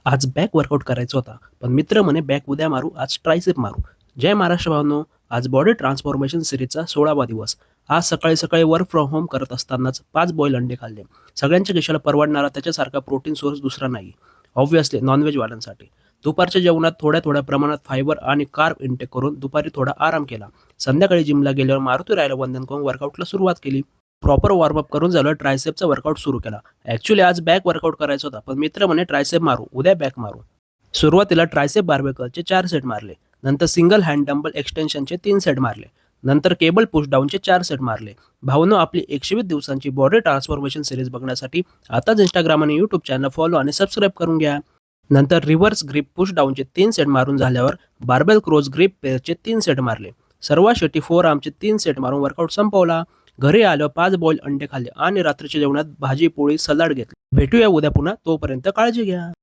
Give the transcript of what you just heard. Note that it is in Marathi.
आज बॅक वर्कआउट करायचा होता, पण मित्र म्हणे बॅक उद्या मारू, आज ट्रायसेप मारू. जय महाराष्ट्र भावनो. आज बॉडी ट्रान्सफॉर्मेशन सिरीजचा 16वा दिवस. आज सकाळी सकाळी वर्क फ्रॉम होम करत असतानाच 5 बॉईल अंडे खाल्ले. सगळ्यांच्या खिशाला परवडणारा त्याच्यासारखा प्रोटीन सोर्स दुसरा नाही. ऑब्व्हियसली नॉनव्हेज वाल्यांसाठी. दुपारच्या जेवणात थोड्या थोड्या प्रमाणात फायबर आणि कार्ब इंटेक करून दुपारी थोडा आराम केला. संध्याकाळी जिमला गेल्यावर मारुती रायला वंदन करून वर्कआउटला सुरुवात केली. प्रॉपर वॉर्मअप करून झालं, ट्रायसेपचा वर्कआउट सुरू केला. ॲक्च्युअली आज बॅक वर्कआउट करायचा होता, पण मित्र म्हणे ट्रायसेप मारू, उद्या बॅक मारू. सुरुवातीला ट्रायसेप बार्बेकलचे 4 सेट मारले. नंतर सिंगल हँड डंबल एक्सटेन्शनचे 3 सेट मारले. नंतर केबल पुश डाऊनचे 4 सेट मारले. भावनो, आपली 120 दिवसांची बॉडी ट्रान्सफॉर्मेशन सिरीज बघण्यासाठी आताच इंस्टाग्राम आणि यूट्यूब चॅनल फॉलो आणि सबस्क्राईब करून घ्या. नंतर रिव्हर्स ग्रिप पुश डाऊनचे 3 सेट मारून झाल्यावर बार्बेल क्रोज ग्रिप पेअरचे 3 सेट मारले. सर्वात शेवटी 4 आर्मचे 3 सेट मारून वर्कआउट संपवला. घरी आल्यावर 5 बॉईल अंडे खाल्ले आणि रात्रीच्या जेवणात भाजी पोळी सलाड घेतली. भेटूया उद्या पुन्हा, तोपर्यंत काळजी घ्या.